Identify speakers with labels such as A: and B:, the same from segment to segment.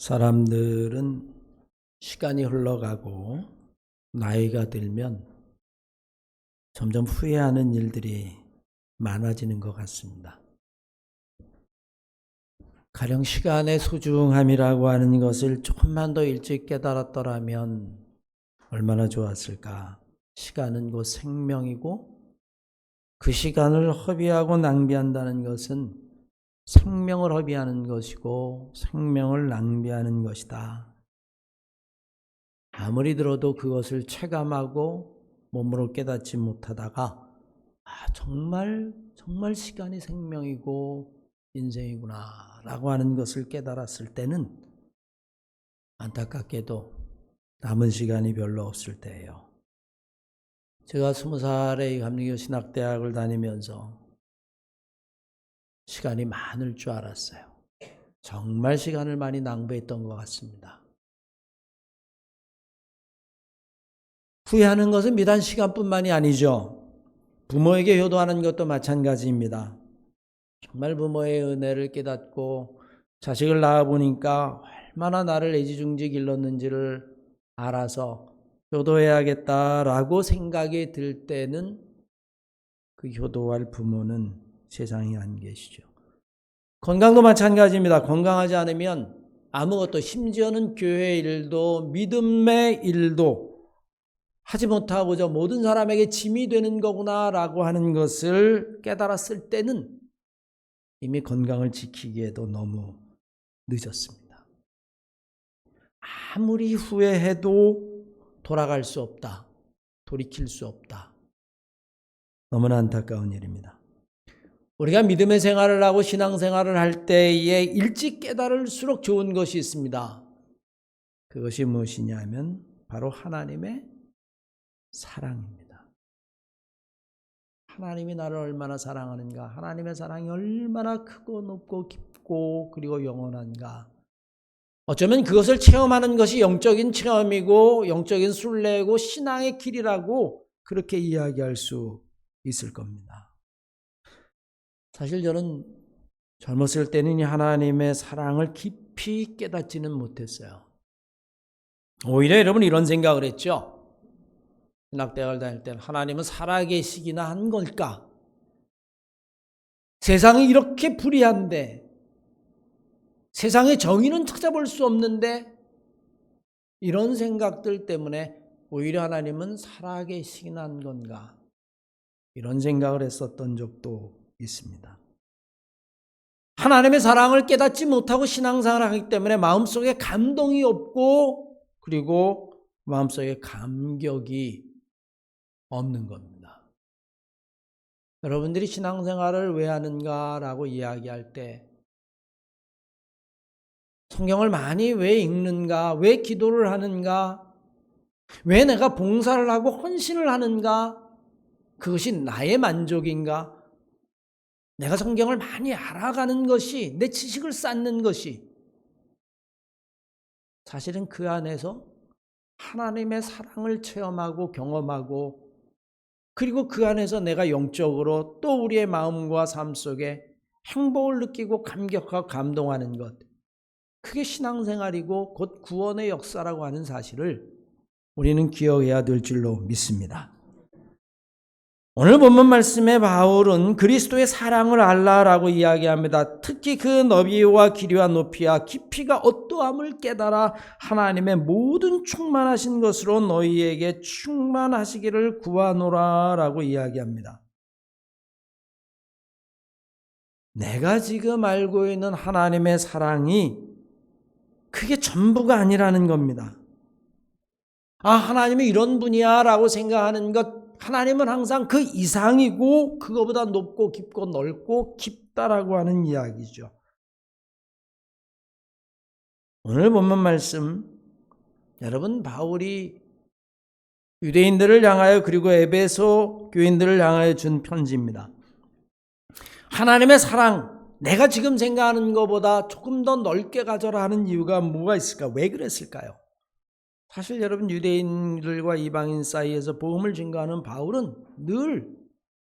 A: 사람들은 시간이 흘러가고 나이가 들면 점점 후회하는 일들이 많아지는 것 같습니다. 가령 시간의 소중함이라고 하는 것을 조금만 더 일찍 깨달았더라면 얼마나 좋았을까. 시간은 곧 생명이고 그 시간을 허비하고 낭비한다는 것은 생명을 허비하는 것이고 생명을 낭비하는 것이다. 아무리 들어도 그것을 체감하고 몸으로 깨닫지 못하다가 정말 시간이 생명이고 인생이구나 라고 하는 것을 깨달았을 때는 안타깝게도 남은 시간이 별로 없을 때예요. 제가 20살에 감리교 신학대학을 다니면서 시간이 많을 줄 알았어요. 정말 시간을 많이 낭비했던 것 같습니다. 후회하는 것은 비단 시간뿐만이 아니죠. 부모에게 효도하는 것도 마찬가지입니다. 정말 부모의 은혜를 깨닫고 자식을 낳아보니까 얼마나 나를 애지중지 길렀는지를 알아서 효도해야겠다라고 생각이 들 때는 그 효도할 부모는 세상에 안 계시죠. 건강도 마찬가지입니다. 건강하지 않으면 아무것도, 심지어는 교회 일도 믿음의 일도 하지 못하고 저 모든 사람에게 짐이 되는 거구나라고 하는 것을 깨달았을 때는 이미 건강을 지키기에도 너무 늦었습니다. 아무리 후회해도 돌아갈 수 없다. 돌이킬 수 없다. 너무나 안타까운 일입니다. 우리가 믿음의 생활을 하고 신앙생활을 할 때에 일찍 깨달을수록 좋은 것이 있습니다. 그것이 무엇이냐 하면 바로 하나님의 사랑입니다. 하나님이 나를 얼마나 사랑하는가, 하나님의 사랑이 얼마나 크고 높고 깊고 그리고 영원한가. 어쩌면 그것을 체험하는 것이 영적인 체험이고 영적인 순례고 신앙의 길이라고 그렇게 이야기할 수 있을 겁니다. 사실 저는 젊었을 때는 하나님의 사랑을 깊이 깨닫지는 못했어요. 오히려 여러분 이런 생각을 했죠. 신학대학을 다닐 때는 하나님은 살아계시기나 한 걸까? 세상이 이렇게 불의한데, 세상의 정의는 찾아볼 수 없는데, 이런 생각들 때문에 오히려 하나님은 살아계시기나 한 건가? 이런 생각을 했었던 적도 있습니다. 하나님의 사랑을 깨닫지 못하고 신앙생활을 하기 때문에 마음속에 감동이 없고 그리고 마음속에 감격이 없는 겁니다. 여러분들이 신앙생활을 왜 하는가라고 이야기할 때 성경을 많이 왜 읽는가, 왜 기도를 하는가, 왜 내가 봉사를 하고 헌신을 하는가, 그것이 나의 만족인가, 내가 성경을 많이 알아가는 것이, 내 지식을 쌓는 것이 사실은 그 안에서 하나님의 사랑을 체험하고 경험하고 그리고 그 안에서 내가 영적으로 또 우리의 마음과 삶 속에 행복을 느끼고 감격하고 감동하는 것, 그게 신앙생활이고 곧 구원의 역사라고 하는 사실을 우리는 기억해야 될 줄로 믿습니다. 오늘 본문 말씀에 바울은 그리스도의 사랑을 알라라고 이야기합니다. 특히 그 너비와 길이와 높이와 깊이가 어떠함을 깨달아 하나님의 모든 충만하신 것으로 너희에게 충만하시기를 구하노라라고 이야기합니다. 내가 지금 알고 있는 하나님의 사랑이 그게 전부가 아니라는 겁니다. 하나님이 이런 분이야 라고 생각하는 것, 하나님은 항상 그 이상이고 그거보다 높고 깊고 넓고 깊다라고 하는 이야기죠. 오늘 본문 말씀, 여러분 바울이 유대인들을 향하여 그리고 에베소 교인들을 향하여 준 편지입니다. 하나님의 사랑, 내가 지금 생각하는 것보다 조금 더 넓게 가져라 하는 이유가 뭐가 있을까? 왜 그랬을까요? 사실 여러분 유대인들과 이방인 사이에서 복음을 증거하는 바울은 늘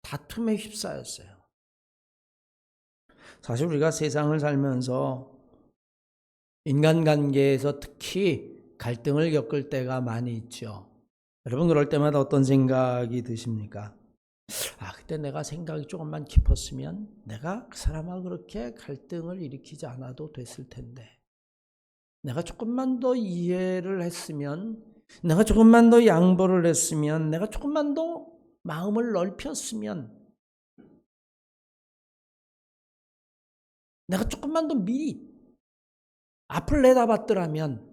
A: 다툼에 휩싸였어요. 사실 우리가 세상을 살면서 인간관계에서 특히 갈등을 겪을 때가 많이 있죠. 여러분 그럴 때마다 어떤 생각이 드십니까? 그때 내가 생각이 조금만 깊었으면 내가 그 사람하고 그렇게 갈등을 일으키지 않아도 됐을 텐데, 내가 조금만 더 이해를 했으면, 내가 조금만 더 양보를 했으면, 내가 조금만 더 마음을 넓혔으면, 내가 조금만 더 미리 앞을 내다봤더라면,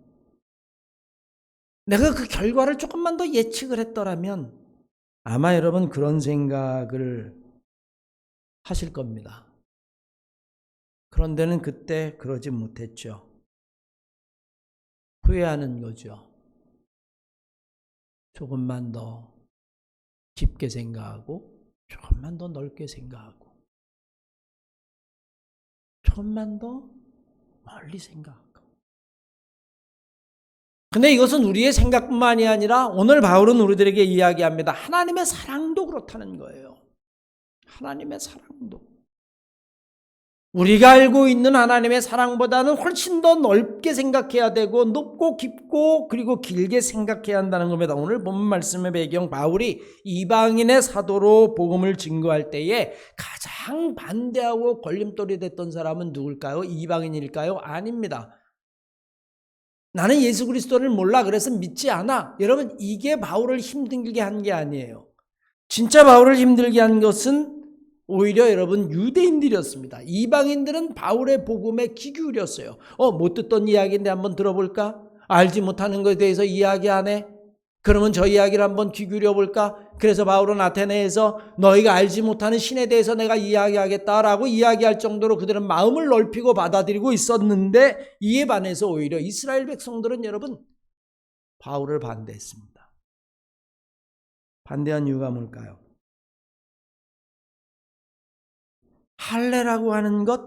A: 내가 그 결과를 조금만 더 예측을 했더라면 아마 여러분 그런 생각을 하실 겁니다. 그런데는 그때 그러지 못했죠. 후회하는 거죠. 조금만 더 깊게 생각하고, 조금만 더 넓게 생각하고, 조금만 더 멀리 생각하고. 근데 이것은 우리의 생각뿐만이 아니라 오늘 바울은 우리들에게 이야기합니다. 하나님의 사랑도 그렇다는 거예요. 하나님의 사랑도. 우리가 알고 있는 하나님의 사랑보다는 훨씬 더 넓게 생각해야 되고, 높고 깊고 그리고 길게 생각해야 한다는 겁니다. 오늘 본 말씀의 배경, 바울이 이방인의 사도로 복음을 증거할 때에 가장 반대하고 걸림돌이 됐던 사람은 누굴까요? 이방인일까요? 아닙니다. 나는 예수 그리스도를 몰라, 그래서 믿지 않아. 여러분, 이게 바울을 힘들게 한 게 아니에요. 진짜 바울을 힘들게 한 것은 오히려 여러분 유대인들이었습니다. 이방인들은 바울의 복음에 귀 기울였어요. 못 듣던 이야기인데 한번 들어볼까? 알지 못하는 것에 대해서 이야기 안 해? 그러면 저 이야기를 한번 귀 기울여볼까? 그래서 바울은 아테네에서 너희가 알지 못하는 신에 대해서 내가 이야기하겠다라고 이야기할 정도로 그들은 마음을 넓히고 받아들이고 있었는데, 이에 반해서 오히려 이스라엘 백성들은 여러분 바울을 반대했습니다. 반대한 이유가 뭘까요? 할례라고 하는 것,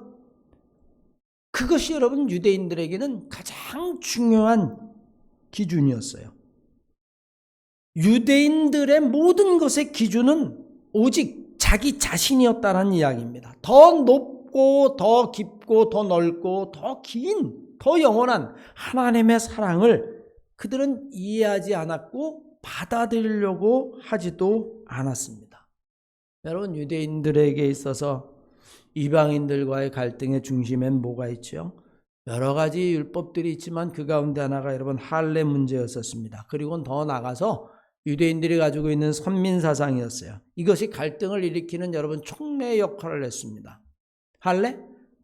A: 그것이 여러분 유대인들에게는 가장 중요한 기준이었어요. 유대인들의 모든 것의 기준은 오직 자기 자신이었다는 이야기입니다. 더 높고 더 깊고 더 넓고 더 긴, 더 영원한 하나님의 사랑을 그들은 이해하지 않았고 받아들이려고 하지도 않았습니다. 여러분, 유대인들에게 있어서 이방인들과의 갈등의 중심엔 뭐가 있죠? 여러 가지 율법들이 있지만 그 가운데 하나가 여러분 할례 문제였었습니다. 그리고는 더 나가서 유대인들이 가지고 있는 선민사상이었어요. 이것이 갈등을 일으키는 여러분 촉매 역할을 했습니다. 할례?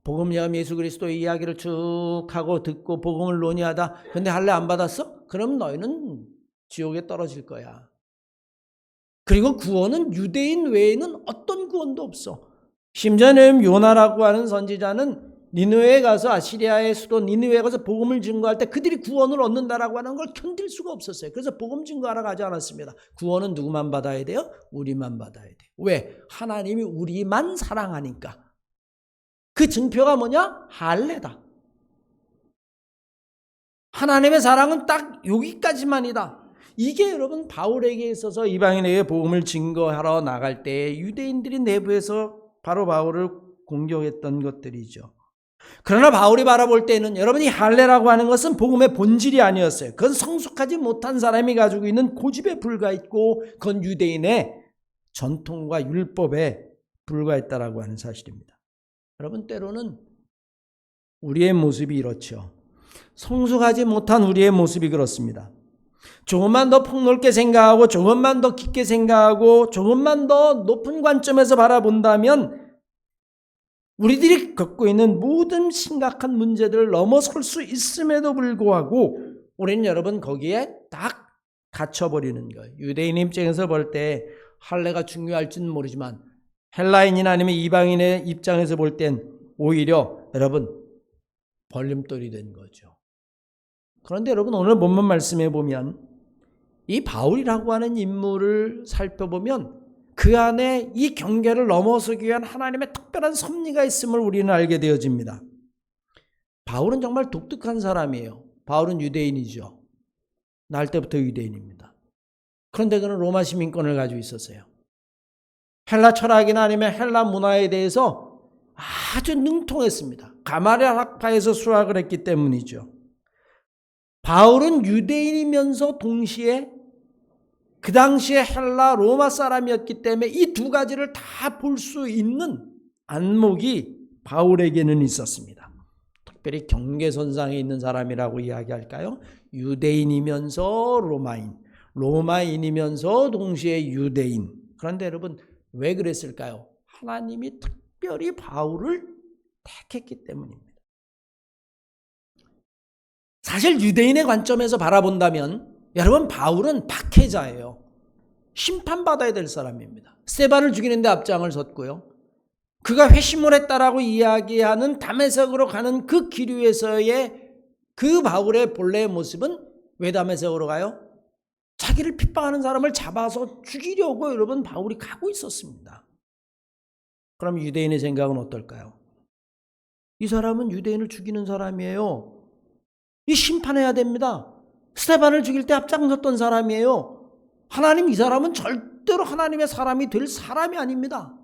A: 복음 예언 예수 그리스도의 이야기를 쭉 하고 듣고 복음을 논의하다, 근데 할례 안 받았어? 그럼 너희는 지옥에 떨어질 거야. 그리고 구원은 유대인 외에는 어떤 구원도 없어. 심지어는 요나라고 하는 선지자는 니느웨에 가서, 아시리아의 수도 니느웨에 가서 복음을 증거할 때 그들이 구원을 얻는다라고 하는 걸 견딜 수가 없었어요. 그래서 복음 증거하러 가지 않았습니다. 구원은 누구만 받아야 돼요? 우리만 받아야 돼요. 왜? 하나님이 우리만 사랑하니까. 그 증표가 뭐냐? 할례다. 하나님의 사랑은 딱 여기까지만이다. 이게 여러분 바울에게 있어서 이방인에게 복음을 증거하러 나갈 때 유대인들이 내부에서 바로 바울을 공격했던 것들이죠. 그러나 바울이 바라볼 때는 여러분이 할례라고 하는 것은 복음의 본질이 아니었어요. 그건 성숙하지 못한 사람이 가지고 있는 고집에 불과했고, 그건 유대인의 전통과 율법에 불과했다라고 하는 사실입니다. 여러분, 때로는 우리의 모습이 이렇죠. 성숙하지 못한 우리의 모습이 그렇습니다. 조금만 더 폭넓게 생각하고, 조금만 더 깊게 생각하고, 조금만 더 높은 관점에서 바라본다면 우리들이 겪고 있는 모든 심각한 문제들을 넘어설 수 있음에도 불구하고 우리는 여러분 거기에 딱 갇혀버리는 거예요. 유대인 입장에서 볼 때 할례가 중요할지는 모르지만 헬라인인 아니면 이방인의 입장에서 볼 땐 오히려 여러분 벌림돌이 된 거죠. 그런데 여러분 오늘 본문 말씀해 보면 이 바울이라고 하는 인물을 살펴보면 그 안에 이 경계를 넘어서기 위한 하나님의 특별한 섭리가 있음을 우리는 알게 되어집니다. 바울은 정말 독특한 사람이에요. 바울은 유대인이죠. 날 때부터 유대인입니다. 그런데 그는 로마 시민권을 가지고 있었어요. 헬라 철학이나 아니면 헬라 문화에 대해서 아주 능통했습니다. 가마랴 학파에서 수학을 했기 때문이죠. 바울은 유대인이면서 동시에 그 당시에 헬라 로마 사람이었기 때문에 이 두 가지를 다 볼 수 있는 안목이 바울에게는 있었습니다. 특별히 경계선상에 있는 사람이라고 이야기할까요? 유대인이면서 로마인, 로마인이면서 동시에 유대인. 그런데 여러분 왜 그랬을까요? 하나님이 특별히 바울을 택했기 때문입니다. 사실 유대인의 관점에서 바라본다면 여러분 바울은 박해자예요. 심판받아야 될 사람입니다. 스데반을 죽이는데 앞장을 섰고요. 그가 회심을 했다라고 이야기하는 다메섹으로 가는 그 길 위에서의 그 바울의 본래의 모습은 왜 다메섹으로 가요? 자기를 핍박하는 사람을 잡아서 죽이려고 여러분 바울이 가고 있었습니다. 그럼 유대인의 생각은 어떨까요? 이 사람은 유대인을 죽이는 사람이에요. 이 심판해야 됩니다. 스데반을 죽일 때 앞장섰던 사람이에요. 하나님 이 사람은 절대로 하나님의 사람이 될 사람이 아닙니다.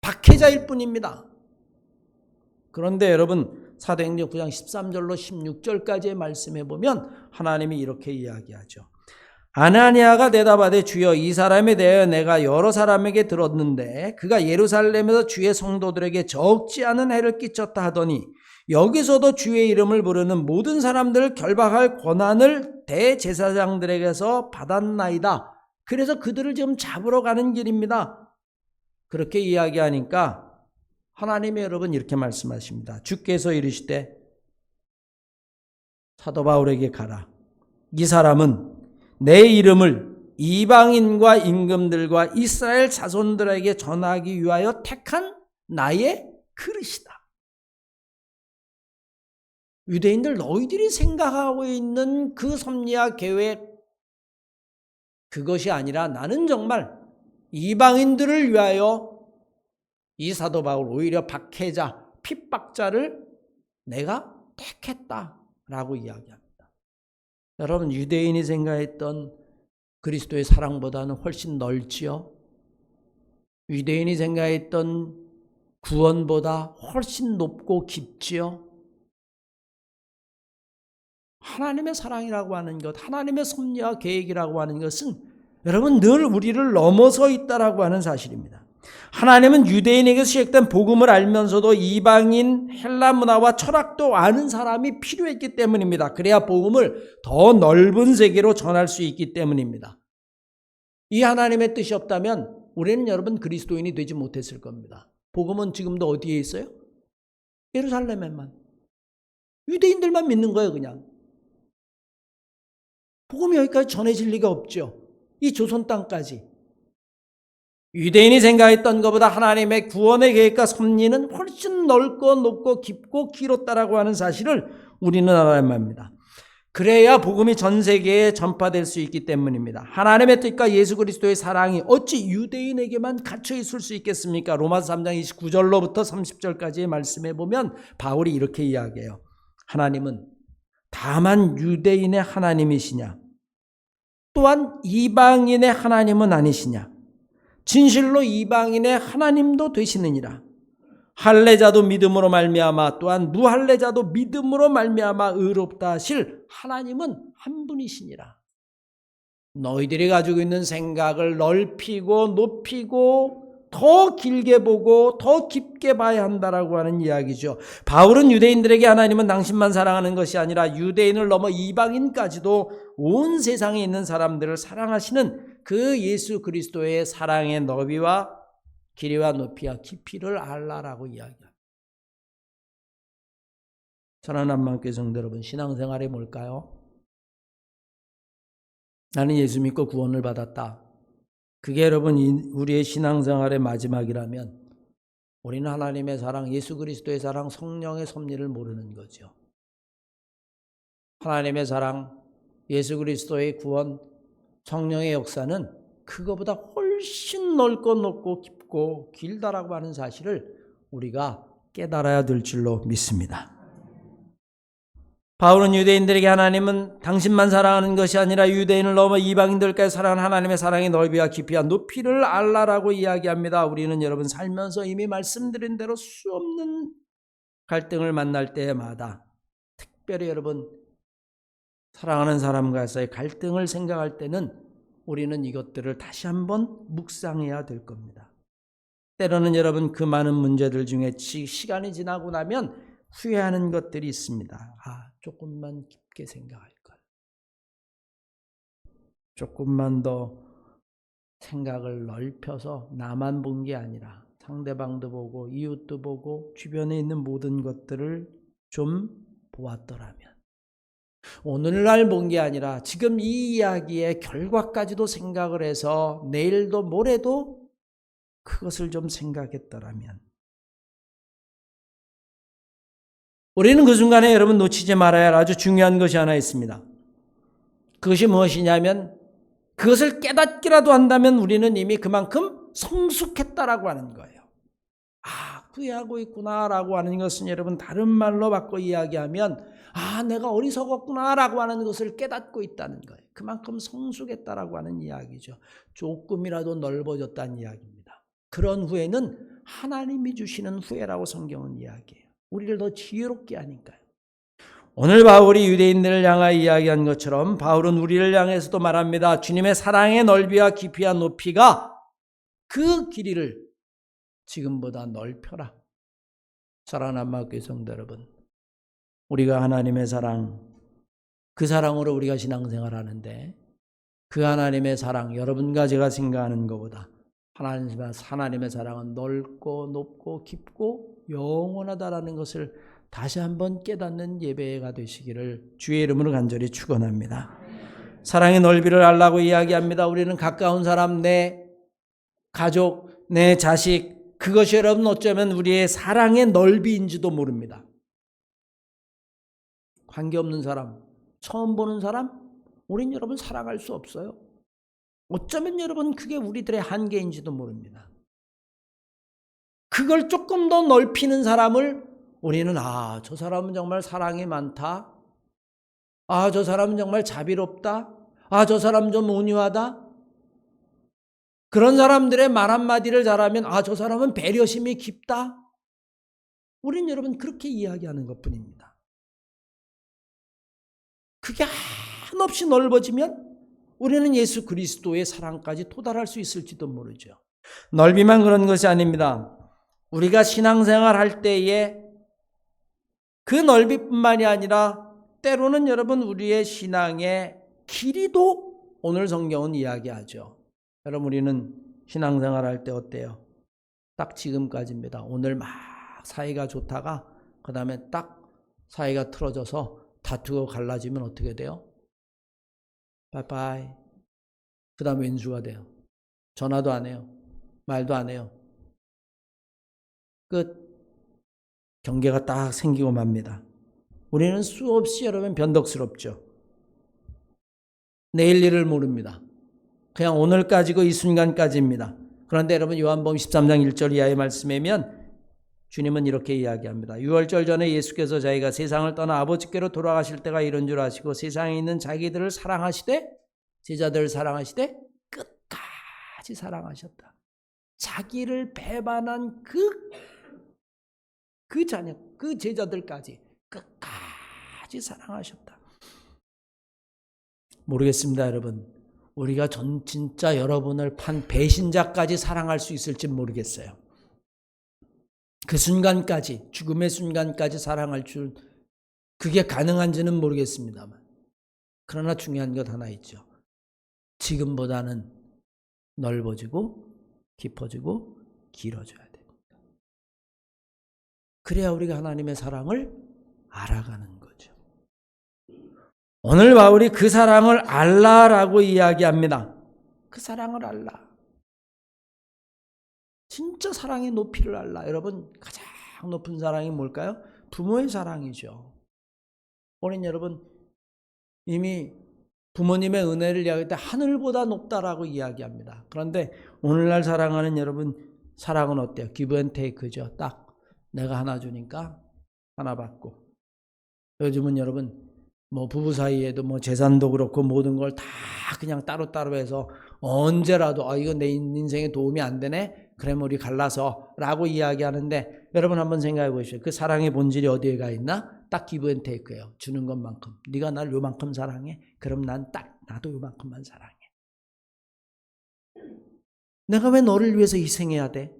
A: 박해자일 뿐입니다. 그런데 여러분 사도행전 9장 13절로 16절까지의 말씀해 보면 하나님이 이렇게 이야기하죠. 아나니아가 대답하되 주여 이 사람에 대하여 내가 여러 사람에게 들었는데 그가 예루살렘에서 주의 성도들에게 적지 않은 해를 끼쳤다 하더니 여기서도 주의 이름을 부르는 모든 사람들을 결박할 권한을 대제사장들에게서 받았나이다. 그래서 그들을 지금 잡으러 가는 길입니다. 그렇게 이야기하니까 하나님이 여러분 이렇게 말씀하십니다. 주께서 이르시되 사도 바울에게 가라. 이 사람은 내 이름을 이방인과 임금들과 이스라엘 자손들에게 전하기 위하여 택한 나의 그릇이다. 유대인들 너희들이 생각하고 있는 그 섭리와 계획 그것이 아니라 나는 정말 이방인들을 위하여 이 사도 바울 오히려 박해자, 핍박자를 내가 택했다라고 이야기합니다. 여러분 유대인이 생각했던 그리스도의 사랑보다는 훨씬 넓지요. 유대인이 생각했던 구원보다 훨씬 높고 깊지요. 하나님의 사랑이라고 하는 것, 하나님의 섭리와 계획이라고 하는 것은 여러분 늘 우리를 넘어서 있다라고 하는 사실입니다. 하나님은 유대인에게 시작된 복음을 알면서도 이방인 헬라 문화와 철학도 아는 사람이 필요했기 때문입니다. 그래야 복음을 더 넓은 세계로 전할 수 있기 때문입니다. 이 하나님의 뜻이 없다면 우리는 여러분 그리스도인이 되지 못했을 겁니다. 복음은 지금도 어디에 있어요? 예루살렘에만. 유대인들만 믿는 거예요, 그냥. 복음이 여기까지 전해질 리가 없죠. 이 조선 땅까지. 유대인이 생각했던 것보다 하나님의 구원의 계획과 섭리는 훨씬 넓고 높고 깊고 길었다라고 하는 사실을 우리는 알아야 합니다. 그래야 복음이 전 세계에 전파될 수 있기 때문입니다. 하나님의 뜻과 예수 그리스도의 사랑이 어찌 유대인에게만 갇혀 있을 수 있겠습니까? 로마서 3장 29절로부터 30절까지의 말씀에 보면 바울이 이렇게 이야기해요. 하나님은 다만 유대인의 하나님이시냐? 또한 이방인의 하나님은 아니시냐? 진실로 이방인의 하나님도 되시느니라. 할례자도 믿음으로 말미암아 또한 무할례자도 믿음으로 말미암아 의롭다 하실 하나님은 한 분이시니라. 너희들이 가지고 있는 생각을 넓히고 높이고 더 길게 보고 더 깊게 봐야 한다라고 하는 이야기죠. 바울은 유대인들에게 하나님은 당신만 사랑하는 것이 아니라 유대인을 넘어 이방인까지도 온 세상에 있는 사람들을 사랑하시는 그 예수 그리스도의 사랑의 너비와 길이와 높이와 깊이를 알라라고 이야기합니다. 사랑하는 한마음교회 성도 여러분, 신앙생활이 뭘까요? 나는 예수 믿고 구원을 받았다. 그게 여러분 우리의 신앙생활의 마지막이라면 우리는 하나님의 사랑, 예수 그리스도의 사랑, 성령의 섭리를 모르는 거죠. 하나님의 사랑, 예수 그리스도의 구원, 성령의 역사는 그거보다 훨씬 넓고 높고 깊고 길다라고 하는 사실을 우리가 깨달아야 될 줄로 믿습니다. 바울은 유대인들에게 하나님은 당신만 사랑하는 것이 아니라 유대인을 넘어 이방인들까지 사랑하는 하나님의 사랑의 넓이와 깊이와 높이를 알라라고 이야기합니다. 우리는 여러분 살면서 이미 말씀드린 대로 수없는 갈등을 만날 때마다 특별히 여러분 사랑하는 사람과의 갈등을 생각할 때는 우리는 이것들을 다시 한번 묵상해야 될 겁니다. 때로는 여러분 그 많은 문제들 중에 시간이 지나고 나면 후회하는 것들이 있습니다. 조금만 깊게 생각할 걸. 조금만 더 생각을 넓혀서 나만 본 게 아니라 상대방도 보고 이웃도 보고 주변에 있는 모든 것들을 좀 보았더라면. 오늘날 본 게 아니라 지금 이 이야기의 결과까지도 생각을 해서 내일도 모레도 그것을 좀 생각했더라면. 우리는 그 순간에 여러분 놓치지 말아야 할 아주 중요한 것이 하나 있습니다. 그것이 무엇이냐면 그것을 깨닫기라도 한다면 우리는 이미 그만큼 성숙했다라고 하는 거예요. 후회하고 있구나라고 하는 것은 여러분 다른 말로 바꿔 이야기하면 내가 어리석었구나라고 하는 것을 깨닫고 있다는 거예요. 그만큼 성숙했다라고 하는 이야기죠. 조금이라도 넓어졌다는 이야기입니다. 그런 후회는 하나님이 주시는 후회라고 성경은 이야기해요. 우리를 더 지혜롭게 하니까요. 오늘 바울이 유대인들을 향하여 이야기한 것처럼 바울은 우리를 향해서도 말합니다. 주님의 사랑의 넓이와 깊이와 높이가 그 길이를 지금보다 넓혀라. 사랑하는 한마음교회 성도 여러분, 우리가 하나님의 사랑, 그 사랑으로 우리가 신앙생활 하는데 그 하나님의 사랑, 여러분과 제가 생각하는 것보다 하나님의 사랑은 넓고 높고 깊고 영원하다라는 것을 다시 한번 깨닫는 예배가 되시기를 주의 이름으로 간절히 축원합니다. 사랑의 넓이를 알라고 이야기합니다. 우리는 가까운 사람, 내 가족, 내 자식, 그것이 여러분 어쩌면 우리의 사랑의 넓이인지도 모릅니다. 관계없는 사람, 처음 보는 사람, 우린 여러분 사랑할 수 없어요. 어쩌면 여러분 그게 우리들의 한계인지도 모릅니다. 그걸 조금 더 넓히는 사람을 우리는 저 사람은 정말 사랑이 많다. 저 사람은 정말 자비롭다. 저 사람 좀 온유하다. 그런 사람들의 말 한마디를 잘하면 저 사람은 배려심이 깊다. 우린 여러분 그렇게 이야기하는 것뿐입니다. 그게 한없이 넓어지면 우리는 예수 그리스도의 사랑까지 도달할 수 있을지도 모르죠. 넓이만 그런 것이 아닙니다. 우리가 신앙생활 할 때에 그 넓이뿐만이 아니라 때로는 여러분 우리의 신앙의 길이도 오늘 성경은 이야기하죠. 여러분 우리는 신앙생활 할 때 어때요? 딱 지금까지입니다. 오늘 막 사이가 좋다가 그 다음에 딱 사이가 틀어져서 다투고 갈라지면 어떻게 돼요? 빠이빠이. 그 다음 왼수가 돼요. 전화도 안 해요. 말도 안 해요. 끝. 경계가 딱 생기고 맙니다. 우리는 수없이 여러분 변덕스럽죠. 내일 일을 모릅니다. 그냥 오늘까지고 이 순간까지입니다. 그런데 여러분 요한복음 13장 1절 이하의 말씀이면 주님은 이렇게 이야기합니다. 유월절 전에 예수께서 자기가 세상을 떠나 아버지께로 돌아가실 때가 이런 줄 아시고 세상에 있는 자기들을 사랑하시되 제자들을 사랑하시되 끝까지 사랑하셨다. 자기를 배반한 그 자녀, 그 제자들까지 끝까지 사랑하셨다. 모르겠습니다, 여러분. 우리가 진짜 여러분을 판 배신자까지 사랑할 수 있을지 모르겠어요. 그 순간까지, 죽음의 순간까지 사랑할 줄, 그게 가능한지는 모르겠습니다만. 그러나 중요한 것 하나 있죠. 지금보다는 넓어지고 깊어지고 길어져야 됩니다. 그래야 우리가 하나님의 사랑을 알아가는 거죠. 오늘 바울이 그 사랑을 알라라고 이야기합니다. 그 사랑을 알라. 진짜 사랑의 높이를 알라. 여러분 가장 높은 사랑이 뭘까요? 부모의 사랑이죠. 오늘 여러분 이미 부모님의 은혜를 이야기할 때 하늘보다 높다라고 이야기합니다. 그런데 오늘날 사랑하는 여러분 사랑은 어때요? 기브 앤 테이크죠. 딱 내가 하나 주니까 하나 받고. 요즘은 여러분 부부 사이에도 재산도 그렇고 모든 걸 다 그냥 따로따로 해서 언제라도 이거 내 인생에 도움이 안 되네? 그러면 우리 갈라서 라고 이야기하는데 여러분 한번 생각해 보십시오. 그 사랑의 본질이 어디에 가 있나? 딱 기브 앤 테이크예요. 주는 것만큼. 네가 날 요만큼 사랑해? 그럼 난 딱 나도 요만큼만 사랑해. 내가 왜 너를 위해서 희생해야 돼?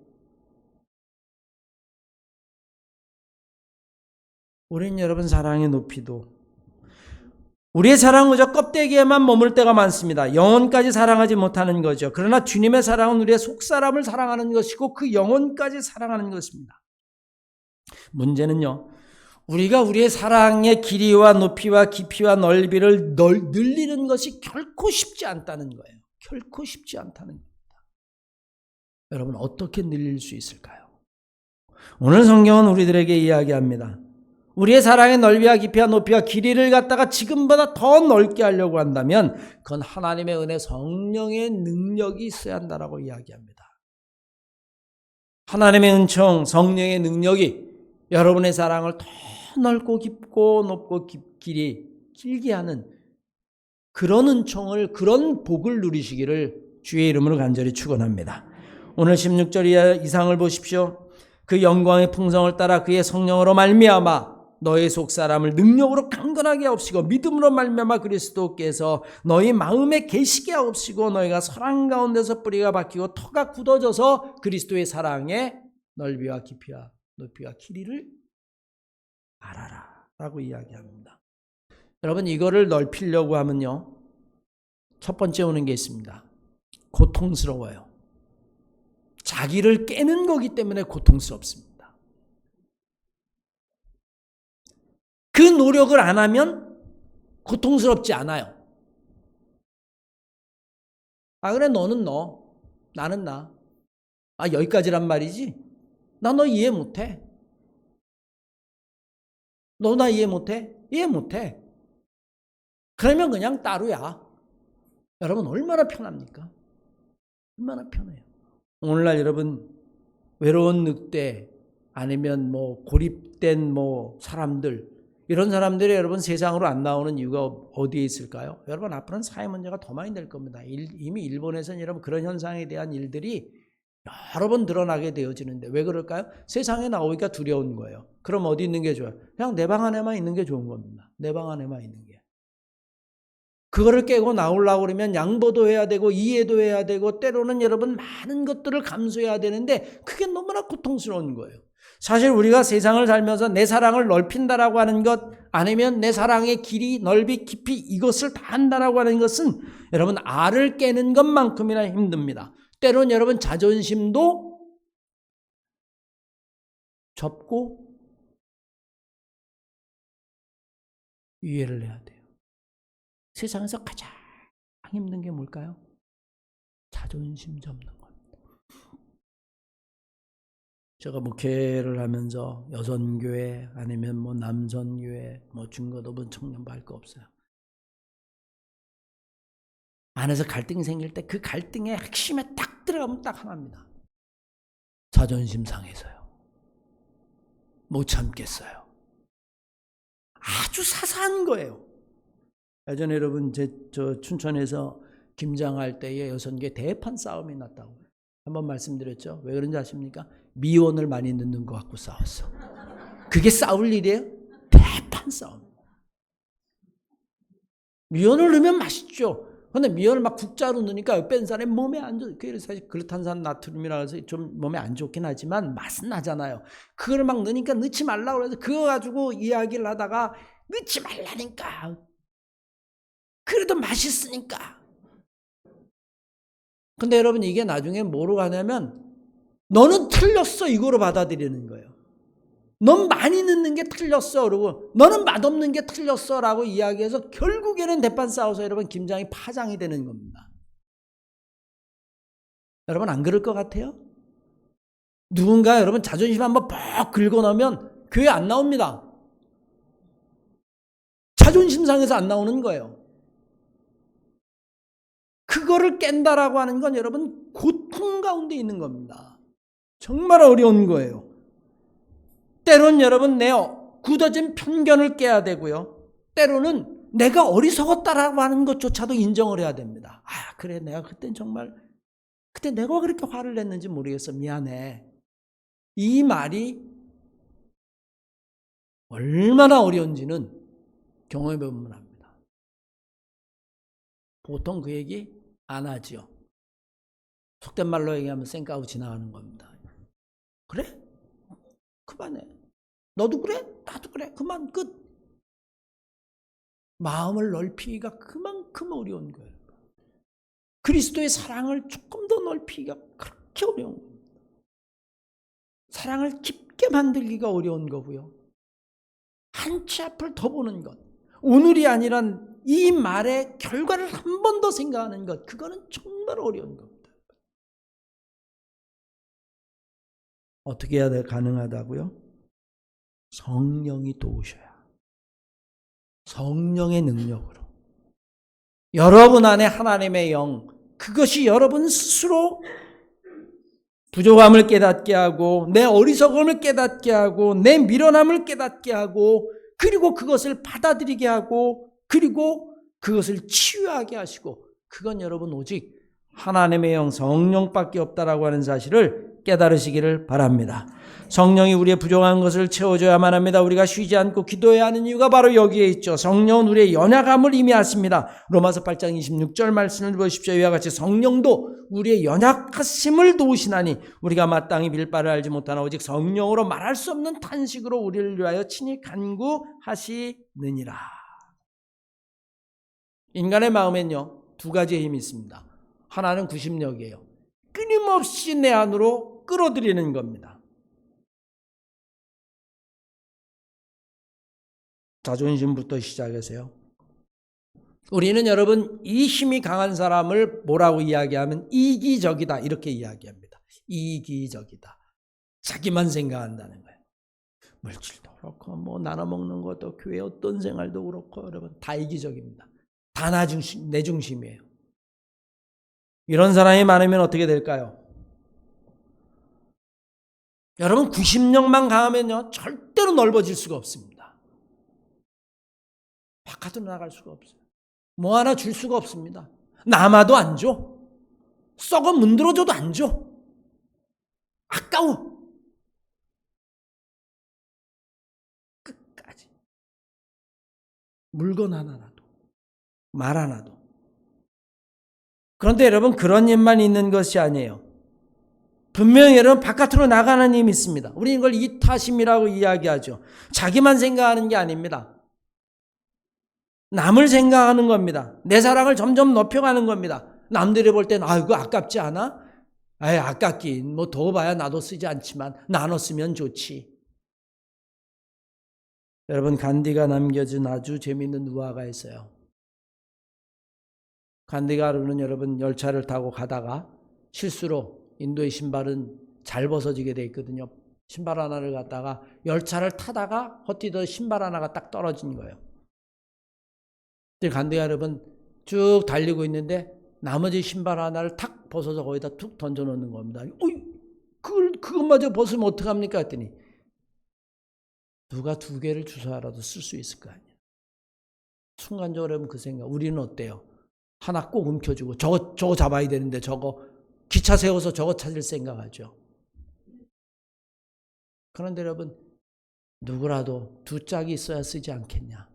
A: 우린 여러분 사랑의 높이도 우리의 사랑은 그저 껍데기에만 머물 때가 많습니다. 영혼까지 사랑하지 못하는 거죠. 그러나 주님의 사랑은 우리의 속사람을 사랑하는 것이고 그 영혼까지 사랑하는 것입니다. 문제는요. 우리가 우리의 사랑의 길이와 높이와 깊이와 넓이를 늘리는 것이 결코 쉽지 않다는 거예요. 결코 쉽지 않다는 겁니다. 여러분 어떻게 늘릴 수 있을까요? 오늘 성경은 우리들에게 이야기합니다. 우리의 사랑의 넓이와 깊이와 높이와 길이를 갖다가 지금보다 더 넓게 하려고 한다면 그건 하나님의 은혜 성령의 능력이 있어야 한다라고 이야기합니다. 하나님의 은총 성령의 능력이 여러분의 사랑을 더 넓고 깊고 높고 길게 하는 그런 은총을 그런 복을 누리시기를 주의 이름으로 간절히 축원합니다. 오늘 16절 이상을 보십시오. 그 영광의 풍성을 따라 그의 성령으로 말미암아 너의 속사람을 능력으로 강건하게 하옵시고 믿음으로 말미암아 그리스도께서 너희 마음에 계시게 하옵시고 너희가 사랑 가운데서 뿌리가 박히고 터가 굳어져서 그리스도의 사랑의 넓이와 깊이와 높이와 길이를 알아라 라고 이야기합니다. 여러분 이거를 넓히려고 하면요. 첫 번째 오는 게 있습니다. 고통스러워요. 자기를 깨는 거기 때문에 고통스럽습니다. 그 노력을 안 하면 고통스럽지 않아요. 아 그래 너는 너 나는 나. 아 여기까지란 말이지. 나 너 이해 못해. 너 나 이해 못해? 이해 못해. 그러면 그냥 따로야. 여러분 얼마나 편합니까? 얼마나 편해요. 오늘날 여러분 외로운 늑대 아니면 뭐 고립된 뭐 사람들 이런 사람들이 여러분 세상으로 안 나오는 이유가 어디에 있을까요? 여러분 앞으로는 사회 문제가 더 많이 될 겁니다. 이미 일본에서는 여러분 그런 현상에 대한 일들이 여러 번 드러나게 되어지는데 왜 그럴까요? 세상에 나오기가 두려운 거예요. 그럼 어디 있는 게 좋아요? 그냥 내 방 안에만 있는 게 좋은 겁니다. 내 방 안에만 있는 게. 그거를 깨고 나오려고 그러면 양보도 해야 되고 이해도 해야 되고 때로는 여러분 많은 것들을 감수해야 되는데 그게 너무나 고통스러운 거예요. 사실 우리가 세상을 살면서 내 사랑을 넓힌다라고 하는 것 아니면 내 사랑의 길이, 넓이, 깊이 이것을 다 한다라고 하는 것은 여러분 알을 깨는 것만큼이나 힘듭니다. 때로는 여러분 자존심도 접고 이해를 해야 돼요. 세상에서 가장 힘든 게 뭘까요? 자존심 접는 겁니다. 제가 목회를 하면서 여선교회 아니면 뭐 남선교회 뭐 중고등부 청년부 할 거 없어요. 안에서 갈등이 생길 때 그 갈등의 핵심에 딱 들어가면 딱 하나입니다. 자존심 상해서요. 못 참겠어요. 아주 사소한 거예요. 예전에 여러분 저 춘천에서 김장할 때에 여선교회 대판 싸움이 났다고 한번 말씀드렸죠. 왜 그런지 아십니까? 미원을 많이 넣는 거 갖고 싸웠어. 그게 싸울 일이에요? 대판 싸움. 미원을 넣으면 맛있죠. 근데 미원을 막 국자로 넣으니까 뺀 사람이 몸에 안 좋아. 그게 사실 글루탄산 나트륨이라 해서 좀 몸에 안 좋긴 하지만 맛은 나잖아요. 그걸 막 넣으니까 넣지 말라고 해서 그거 가지고 이야기를 하다가 넣지 말라니까. 그래도 맛있으니까. 근데 여러분 이게 나중에 뭐로 가냐면 너는 틀렸어 이거로 받아들이는 거예요. 넌 많이 넣는 게 틀렸어 그러고 너는 맛없는 게 틀렸어 라고 이야기해서 결국에는 대판 싸워서 여러분 김장이 파장이 되는 겁니다. 여러분 안 그럴 것 같아요? 누군가 여러분 자존심 한번 퍽 긁어놓으면 교회 안 나옵니다. 자존심 상해서 안 나오는 거예요. 그거를 깬다라고 하는 건 여러분 고통 가운데 있는 겁니다. 정말 어려운 거예요. 때로는 여러분 내 굳어진 편견을 깨야 되고요. 때로는 내가 어리석었다라고 하는 것조차도 인정을 해야 됩니다. 아 그래 내가 그때 정말 그때 내가 그렇게 화를 냈는지 모르겠어. 미안해. 이 말이 얼마나 어려운지는 경험해 보면 압니다. 보통 그 얘기 안 하지요. 속된 말로 얘기하면 쌩까고 지나가는 겁니다. 그래? 그만해. 너도 그래? 나도 그래. 그만 끝. 마음을 넓히기가 그만큼 어려운 거예요. 그리스도의 사랑을 조금 더 넓히기가 그렇게 어려운 겁니다. 사랑을 깊게 만들기가 어려운 거고요. 한 치 앞을 더 보는 것, 오늘이 아니란 이 말의 결과를 한 번 더 생각하는 것, 그거는 정말 어려운 겁니다. 어떻게 해야 가능하다고요? 성령이 도우셔야. 성령의 능력으로. 여러분 안에 하나님의 영, 그것이 여러분 스스로 부족함을 깨닫게 하고 내 어리석음을 깨닫게 하고 내 미련함을 깨닫게 하고 그리고 그것을 받아들이게 하고 그리고 그것을 치유하게 하시고 그건 여러분 오직 하나님의 영 성령밖에 없다라고 하는 사실을 깨달으시기를 바랍니다. 성령이 우리의 부족한 것을 채워줘야만 합니다. 우리가 쉬지 않고 기도해야 하는 이유가 바로 여기에 있죠. 성령은 우리의 연약함을 의미하십니다. 로마서 8장 26절 말씀을 보십시오. 이와 같이 성령도 우리의 연약하심을 도우시나니 우리가 마땅히 빌 바를 알지 못하나 오직 성령으로 말할 수 없는 탄식으로 우리를 위하여 친히 간구하시느니라. 인간의 마음엔요, 두 가지의 힘이 있습니다. 하나는 구심력이에요. 끊임없이 내 안으로 끌어들이는 겁니다. 자존심부터 시작해서요. 우리는 여러분 이 힘이 강한 사람을 뭐라고 이야기하면 이기적이다 이렇게 이야기합니다. 이기적이다. 자기만 생각한다는 거예요. 물질도 그렇고 뭐 나눠 먹는 것도 교회 어떤 생활도 그렇고 여러분 다 이기적입니다. 다 내 중심이에요. 이런 사람이 많으면 어떻게 될까요? 여러분 구심력만 강하면요 절대로 넓어질 수가 없습니다. 바깥으로 나갈 수가 없어요. 뭐 하나 줄 수가 없습니다. 남아도 안 줘. 썩어 문드러져도 안 줘. 아까워. 끝까지. 물건 하나라도 말 하나도. 그런데 여러분 그런 힘만 있는 것이 아니에요. 분명히 여러분 바깥으로 나가는 힘이 있습니다. 우리는 이걸 이타심이라고 이야기하죠. 자기만 생각하는 게 아닙니다. 남을 생각하는 겁니다. 내 사랑을 점점 높여가는 겁니다. 남들이 볼 땐 이거 아깝지 않아? 아깝긴 뭐 더 봐야 나도 쓰지 않지만 나눠 쓰면 좋지. 여러분 간디가 남겨준 아주 재미있는 우화가 있어요. 간디가루는 여러분 열차를 타고 가다가 실수로 인도의 신발은 잘 벗어지게 돼 있거든요. 신발 하나를 갖다가 열차를 타다가 헛디뎌 신발 하나가 딱 떨어진 거예요. 간디가 여러분 쭉 달리고 있는데 나머지 신발 하나를 탁 벗어서 거기다 툭 던져놓는 겁니다. 그것마저 벗으면 어떡합니까? 했더니 누가 두 개를 주워라도 쓸 수 있을 거 아니에요. 순간적으로 하면 그 생각. 우리는 어때요? 하나 꼭 움켜쥐고 저거 잡아야 되는데 저거 기차 세워서 저거 찾을 생각하죠. 그런데 여러분 누구라도 두 짝이 있어야 쓰지 않겠냐.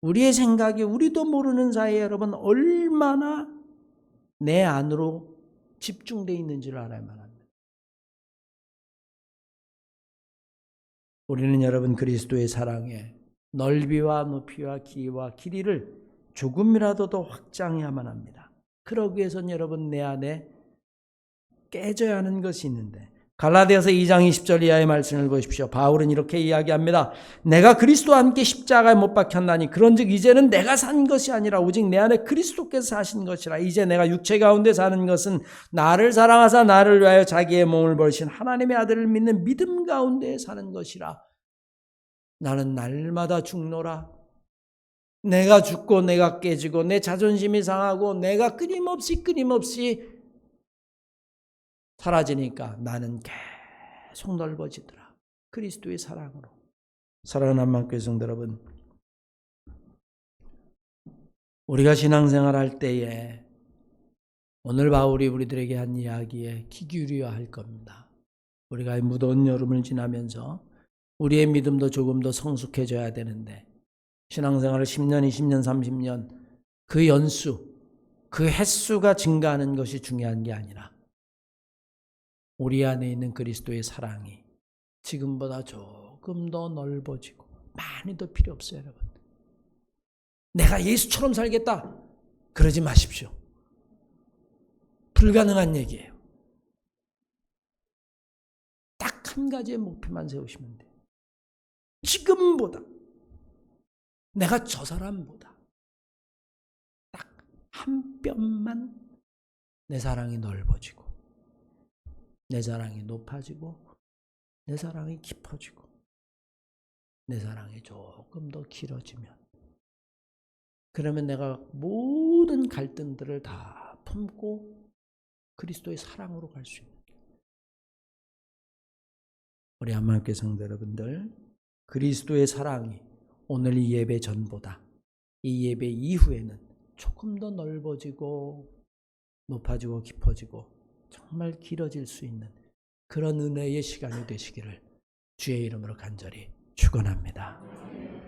A: 우리의 생각이 우리도 모르는 사이에 여러분 얼마나 내 안으로 집중되어 있는지를 알아야만 합니다. 우리는 여러분 그리스도의 사랑에 넓이와 높이와 길이와 길이를 조금이라도 더 확장해야만 합니다. 그러기 위해서는 여러분 내 안에 깨져야 하는 것이 있는데 갈라디아서 2장 20절 이하의 말씀을 보십시오. 바울은 이렇게 이야기합니다. 내가 그리스도와 함께 십자가에 못 박혔나니 그런즉 이제는 내가 산 것이 아니라 오직 내 안에 그리스도께서 사신 것이라. 이제 내가 육체 가운데 사는 것은 나를 사랑하사 나를 위하여 자기의 몸을 버리신 하나님의 아들을 믿는 믿음 가운데 사는 것이라. 나는 날마다 죽노라. 내가 죽고 내가 깨지고 내 자존심이 상하고 내가 끊임없이 사라지니까 나는 계속 넓어지더라. 그리스도의 사랑으로. 사랑하는 한마음교회 성도 여러분, 우리가 신앙생활 할 때에 오늘 바울이 우리들에게 한 이야기에 귀 기울여야 할 겁니다. 우리가 무더운 여름을 지나면서 우리의 믿음도 조금 더 성숙해져야 되는데 신앙생활을 10년, 20년, 30년 그 연수, 그 횟수가 증가하는 것이 중요한 게 아니라 우리 안에 있는 그리스도의 사랑이 지금보다 조금 더 넓어지고 많이 더 필요 없어요, 여러분. 내가 예수처럼 살겠다. 그러지 마십시오. 불가능한 얘기예요. 딱 한 가지의 목표만 세우시면 돼요. 지금보다 내가 저 사람보다 딱 한 뼘만 내 사랑이 넓어지고 내 사랑이 높아지고 내 사랑이 깊어지고 내 사랑이 조금 더 길어지면 그러면 내가 모든 갈등들을 다 품고 그리스도의 사랑으로 갈 수 있는 거예요. 우리 한마음교회 성도 여러분들, 그리스도의 사랑이 오늘 이 예배 전보다 이 예배 이후에는 조금 더 넓어지고 높아지고 깊어지고 정말 길어질 수 있는 그런 은혜의 시간이 되시기를 주의 이름으로 간절히 축원합니다.